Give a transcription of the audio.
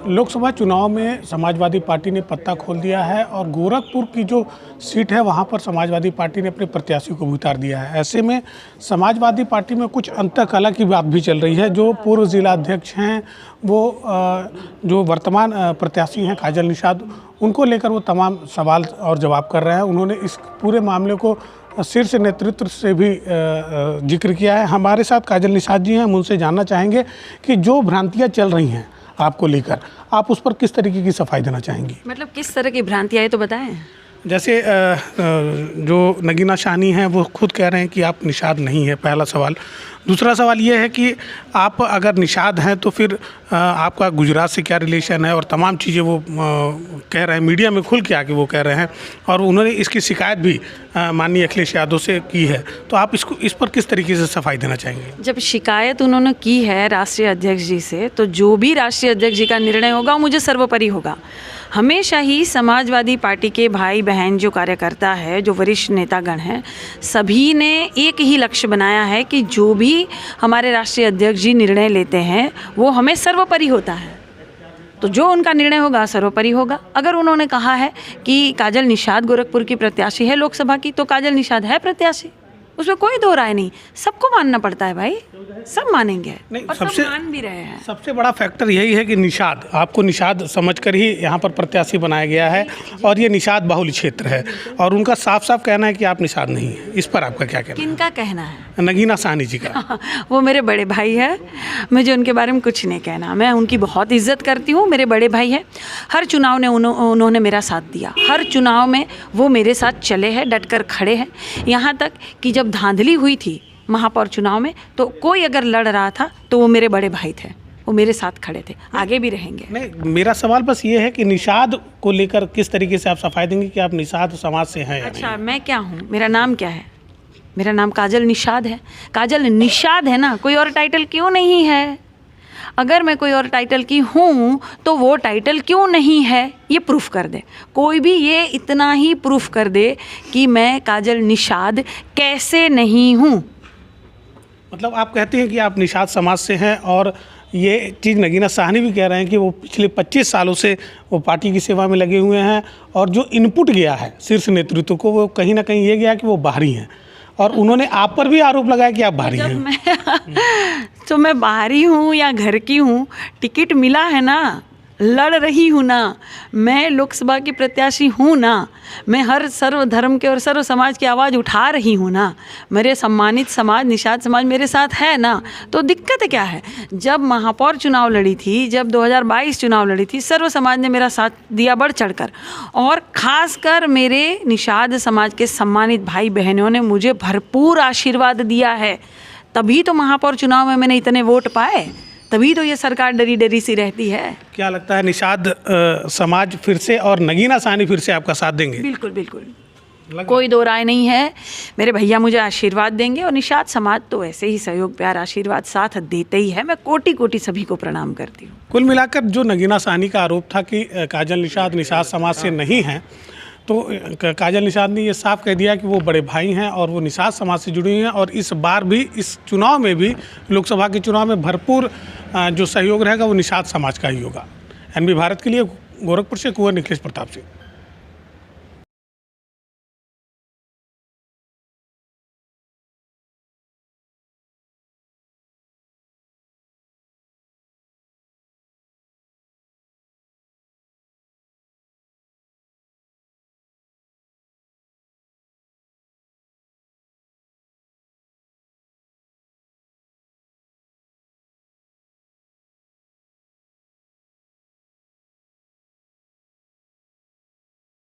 लोकसभा चुनाव में समाजवादी पार्टी ने पत्ता खोल दिया है और गोरखपुर की जो सीट है वहां पर समाजवादी पार्टी ने अपने प्रत्याशी को भी उतार दिया है। ऐसे में समाजवादी पार्टी में कुछ अंतःकलह की बात भी चल रही है। जो पूर्व जिला अध्यक्ष हैं वो जो वर्तमान प्रत्याशी हैं काजल निषाद, उनको लेकर वो तमाम सवाल और जवाब कर रहे हैं। उन्होंने इस पूरे मामले को शीर्ष नेतृत्व से भी जिक्र किया है। हमारे साथ काजल निषाद जी हैं, हम उनसे जानना चाहेंगे कि जो भ्रांतियाँ चल रही हैं आपको लेकर, आप उस पर किस तरीके की सफाई देना चाहेंगी? मतलब किस तरह की भ्रांतियाँ है तो बताएं। जैसे जो नगीना साहनी हैं वो खुद कह रहे हैं कि आप निषाद नहीं है, पहला सवाल। दूसरा सवाल ये है कि आप अगर निषाद हैं तो फिर आपका गुजरात से क्या रिलेशन है, और तमाम चीज़ें वो कह रहे हैं, मीडिया में खुल के आके वो कह रहे हैं, और उन्होंने इसकी शिकायत भी माननीय अखिलेश यादव से की है। तो आप इस पर किस तरीके से सफाई देना चाहेंगे? जब शिकायत उन्होंने की है राष्ट्रीय अध्यक्ष जी से, तो जो भी राष्ट्रीय अध्यक्ष जी का निर्णय होगा मुझे सर्वोपरि होगा। हमेशा ही समाजवादी पार्टी के भाई बहन जो कार्यकर्ता है, जो वरिष्ठ नेतागण हैं, सभी ने एक ही लक्ष्य बनाया है कि जो भी हमारे राष्ट्रीय अध्यक्ष जी निर्णय लेते हैं वो हमें सर्वोपरि होता है। तो जो उनका निर्णय होगा सर्वोपरि होगा। अगर उन्होंने कहा है कि काजल निषाद गोरखपुर की प्रत्याशी है लोकसभा की, तो काजल निषाद है प्रत्याशी, उसमें कोई दो राय नहीं। सबको मानना पड़ता है भाई, सब मानेंगे नहीं, और सब मान भी रहे हैं। सबसे बड़ा फैक्टर यही है कि निषाद, आपको निषाद समझकर ही यहाँ पर प्रत्याशी बनाया गया है, और ये निषाद बाहुल्य क्षेत्र है, और उनका साफ साफ कहना है कि आप निषाद नहीं है। इस पर आपका क्या कहना है? किनका कहना है? नगीना साहनी जी का। वो मेरे बड़े भाई है, मुझे उनके बारे में कुछ नहीं कहना। मैं उनकी बहुत इज्जत करती हूँ, मेरे बड़े भाई है। हर चुनाव ने उन्होंने मेरा साथ दिया, हर चुनाव में वो मेरे साथ चले हैं, डटकर खड़े हैं। यहाँ तक कि जब धांधली हुई थी महापौर चुनाव में, तो कोई अगर लड़ रहा था तो वो मेरे बड़े भाई थे, वो मेरे साथ खड़े थे, आगे भी रहेंगे। नहीं, मेरा सवाल बस ये है कि निषाद को लेकर किस तरीके से आप सफाई देंगे कि आप निषाद समाज से हैं? अच्छा, मैं क्या हूँ? मेरा नाम क्या है? मेरा नाम काजल निषाद है। काजल निषाद है ना, कोई और टाइटल क्यों नहीं है? अगर मैं कोई और टाइटल की हूँ तो वो टाइटल क्यों नहीं है, ये प्रूफ कर दे। कोई भी ये इतना ही प्रूफ कर दे कि मैं काजल निषाद कैसे नहीं हूँ। मतलब आप कहते हैं कि आप निषाद समाज से हैं, और ये चीज़ नगीना साहनी भी कह रहे हैं कि वो पिछले 25 सालों से वो पार्टी की सेवा में लगे हुए हैं, और जो इनपुट गया है शीर्ष नेतृत्व को वो कहीं ना कहीं ये गया कि वो बाहरी हैं, और उन्होंने आप पर भी आरोप लगाया कि आप बाहरी हैं। तो मैं बाहरी हूँ या घर की हूँ, टिकट मिला है ना, लड़ रही हूँ ना, मैं लोकसभा की प्रत्याशी हूँ ना, मैं हर सर्व धर्म के और सर्व समाज की आवाज़ उठा रही हूँ ना, मेरे सम्मानित समाज निषाद समाज मेरे साथ है ना। तो दिक्कत क्या है? जब महापौर चुनाव लड़ी थी, जब 2022 चुनाव लड़ी थी, सर्व समाज ने मेरा साथ दिया बढ़ चढ़कर, और ख़ासकर मेरे निषाद समाज के सम्मानित भाई बहनों ने मुझे भरपूर आशीर्वाद दिया है। तभी तो महापौर चुनाव में मैंने इतने वोट पाए, तभी तो ये सरकार डरी डरी सी रहती है। क्या लगता है निषाद समाज फिर से और नगीना साहनी फिर से आपका साथ देंगे? बिल्कुल बिल्कुल, कोई दो राय नहीं है। मेरे भैया मुझे आशीर्वाद देंगे, और निषाद समाज तो ऐसे ही सहयोग प्यार आशीर्वाद साथ देते ही है। मैं कोटि कोटि सभी को प्रणाम करती हूँ। कुल मिलाकर जो नगीना साहनी का आरोप था कि काजल निषाद निषाद समाज से नहीं हैं, तो काजल निषाद ने ये साफ कह दिया कि वो बड़े भाई हैं और वो निषाद समाज से जुड़ी हैं, और इस बार भी इस चुनाव में भी, लोकसभा के चुनाव में भरपूर जो सहयोग रहेगा वो निषाद समाज का ही होगा। एनबी भारत के लिए गोरखपुर से कुंवर निखिलेश प्रताप सिंह।